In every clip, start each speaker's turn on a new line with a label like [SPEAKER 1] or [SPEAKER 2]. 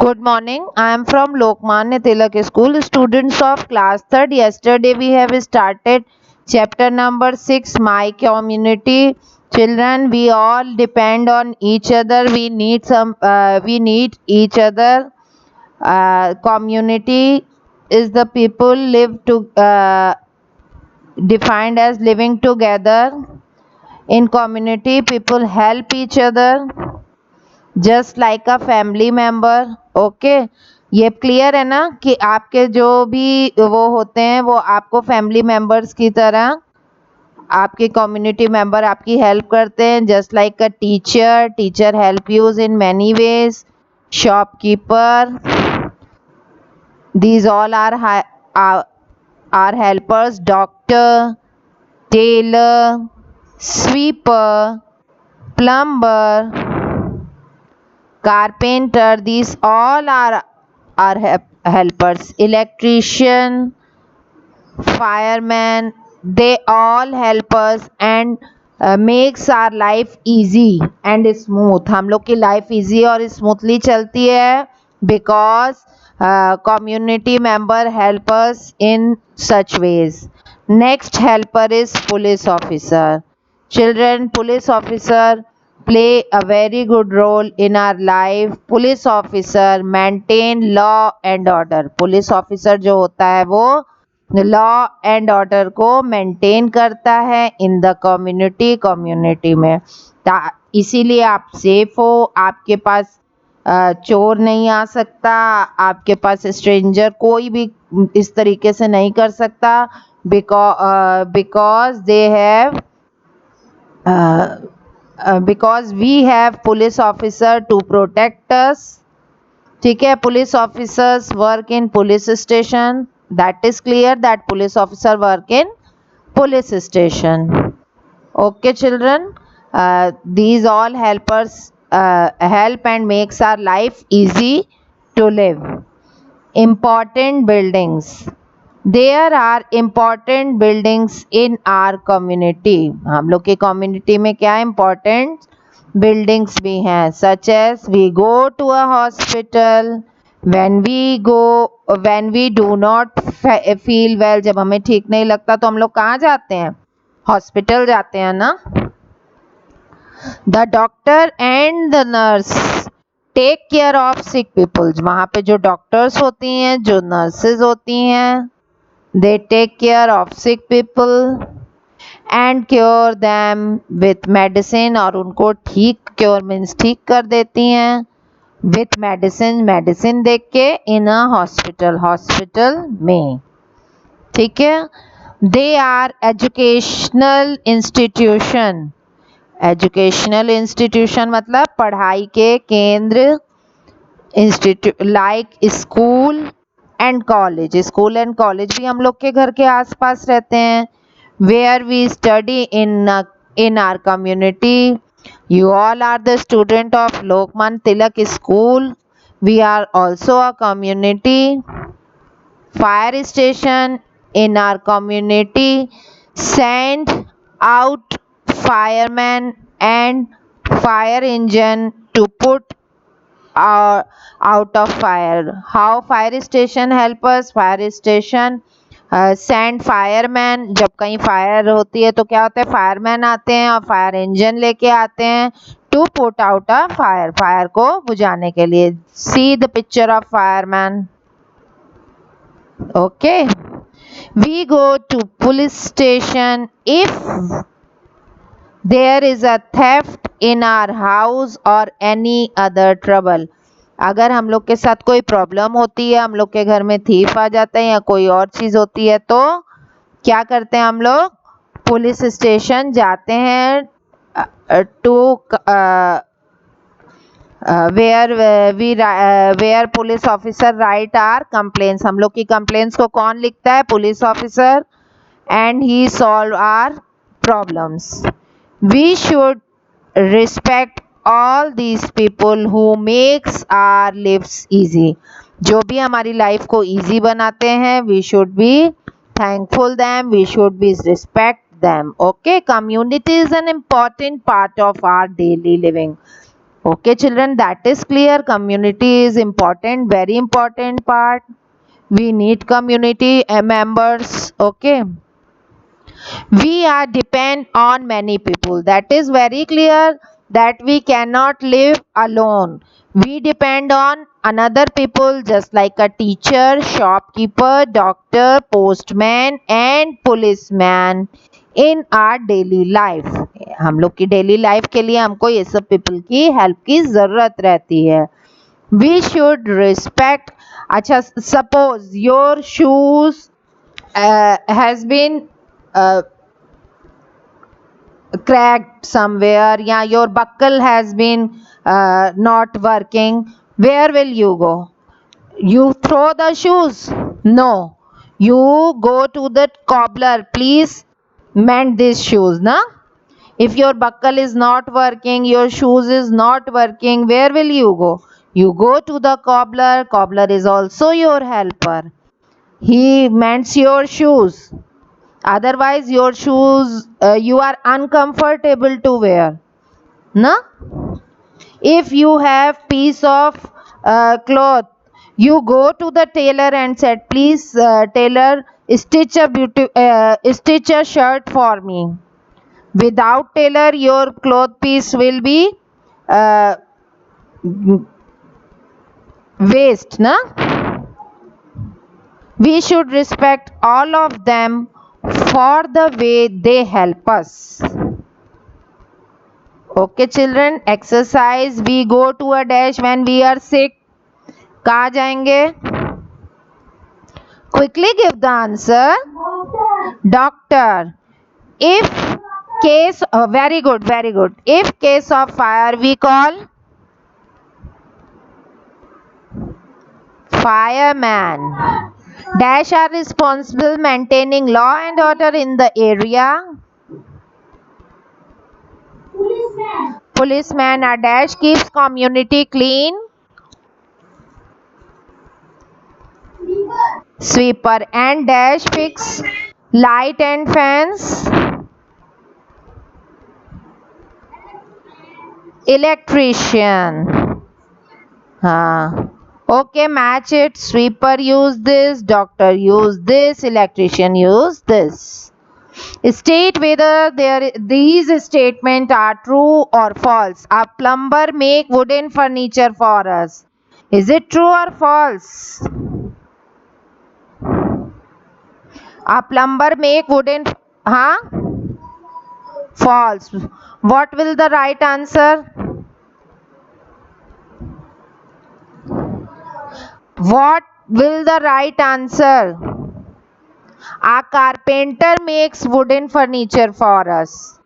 [SPEAKER 1] Good morning. I am from Lokmanya Tilak School, students of class 3rd. Yesterday we have started chapter number 6, My Community. Children, we all depend on each other. We need each other. Community is the people live to defined as living together. In community, people help each other just like a family member. Okay, ये clear है ना कि आपके जो भी वो होते हैं वो आपको फैमिली मेंबर्स की तरह आपके कम्युनिटी मेंबर आपकी हेल्प करते हैं। Just like a teacher, teacher help use in many ways. Shopkeeper, these all are helpers. Doctor, tailor, sweeper, plumber, carpenter, these all are helpers. Electrician, fireman, they all help us and makes our life easy and smooth. हम लोग की life easy और smoothly चलती है because community member help us in such ways. Next helper is police officer. Children, police officer play a very good role in our life. Police officer maintain law and order. Police officer जो होता है वो law and order को maintain करता है in the community में। इसीलिए आप सेफ हो, आपके पास चोर नहीं आ सकता, आपके पास स्ट्रेंजर कोई भी इस तरीके से नहीं कर सकता because they have because we have police officer to protect us. ठीक है, police officers work in police station. That is clear that police officer work in police station. Okay children, these all helpers help and makes our life easy to live. Important buildings. There are important buildings in our community. हम लोग के community में क्या important buildings भी हैं, such as we go to a hospital. when we do not feel well, जब हमें ठीक नहीं लगता तो हम लोग कहाँ जाते हैं? हॉस्पिटल जाते हैं ना। The doctor and the nurse take care of sick people. वहाँ पे जो डॉक्टर्स होती हैं, जो नर्सेज होती हैं, they take care of sick people and cure them with medicine, और उनको क्योर मीन्स ठीक कर देती हैं विथ मेडिसिन देख के इन अ हॉस्पिटल में। ठीक है, दे आर एजुकेशनल इंस्टीट्यूशन मतलब पढ़ाई के केंद्र। लाइक स्कूल एंड कॉलेज भी हम लोग के घर के आसपास रहते हैं। Where we study in our community. You all are the student of Lokman Tilak School. We are also a community. Fire station in our community send out firemen and fire engine to put out of fire. How fire station help us? Fire station send fireman, जब कहीं fire होती है तो क्या होता है, fireman आते हैं और फायर इंजन लेके आते हैं to put out a fire को बुझाने के लिए. See the picture of fireman. Okay, we go to police station if there is a theft in our house और एनी अदर ट्रबल. अगर हम लोग के साथ कोई प्रॉब्लम होती है, हम लोग के घर में थीफ आ जाते हैं या कोई और चीज़ होती है, तो क्या करते हैं हम लोग? पुलिस स्टेशन जाते हैं to where police officer write our complaints. हम लोग की कंप्लेंट्स को कौन लिखता है? Police officer. And he solve our problems. We should respect all these people who makes our lives easy. जो भी हमारी लाइफ को easy बनाते हैं, we should be thankful them, we should be respect them. Okay, community is an important part of our daily living. Okay, children, that is clear. Community is important, very important part. We need community members. Okay, we are depend on many people. That is very clear that we cannot live alone. We depend on another people, just like a teacher, shopkeeper, doctor, postman and policeman in our daily life. हम लोग की daily life के लिए हमको ये सब people की help की जरूरत रहती है. We should respect. अच्छा, suppose your shoes has been uh, cracked somewhere, yeah, your buckle has been not working. Where will you go? You throw the shoes? No, you go to the cobbler, please mend these shoes, na? If your buckle is not working, your shoes is not working, where will you go? You go to the cobbler. Cobbler is also your helper. He mends your shoes. Otherwise your shoes you are uncomfortable to wear, na? If you have piece of cloth, you go to the tailor and said, please tailor, stitch a shirt for me. Without tailor your cloth piece will be uh, waste, na? We should respect all of them for the way they help us. Okay, children, exercise. We go to a dash when we are sick. कहाँ जाएंगे? Quickly give the answer. Doctor. If case, very good, very good. If case of fire, we call fireman. Dash are responsible maintaining law and order in the area. Policeman. A dash keeps community clean. Sweeper. And dash fix light and fans. Electrician. Okay, match it. Sweeper use this, doctor use this, electrician use this. State whether these statements are true or false. A plumber make wooden furniture for us. Is it true or false? A plumber make wooden, false. What will the right answer? What will the right answer? A carpenter makes wooden furniture for us.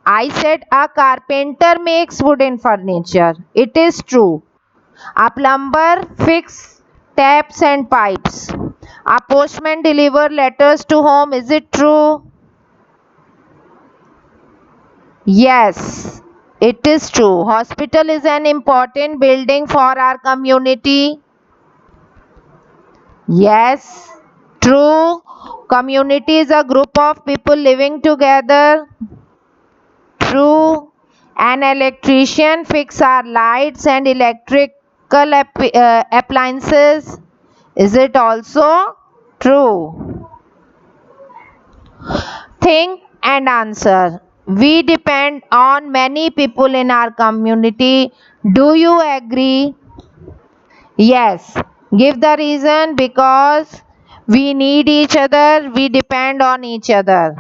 [SPEAKER 1] I said a carpenter makes wooden furniture. It is true. A plumber fix taps and pipes. A postman deliver letters to home. Is it true? Yes, it is true. Hospital is an important building for our community. Yes, true. Community is a group of people living together. True. An electrician fix our lights and electrical appliances. Is it also true? Think and answer. We depend on many people in our community. Do you agree? Yes. Give the reason. Because we need each other. We depend on each other.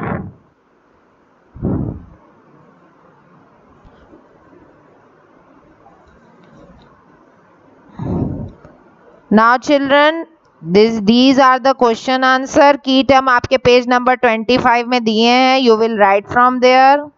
[SPEAKER 1] Now children, these are the question answer. की term आपके page number 25 में दिए हैं. You will write from there.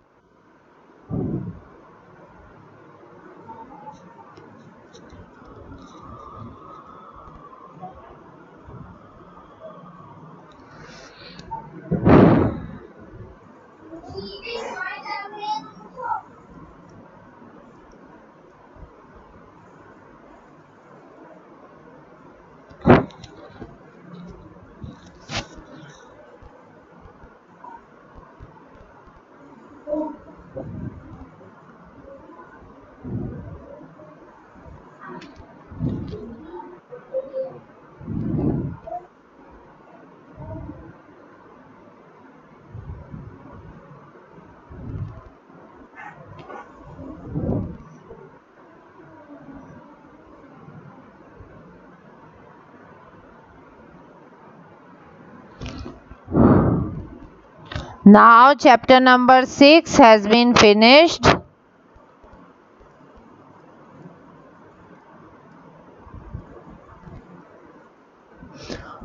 [SPEAKER 1] Now chapter number 6 has been finished.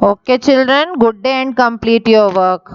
[SPEAKER 1] Okay children, good day and complete your work.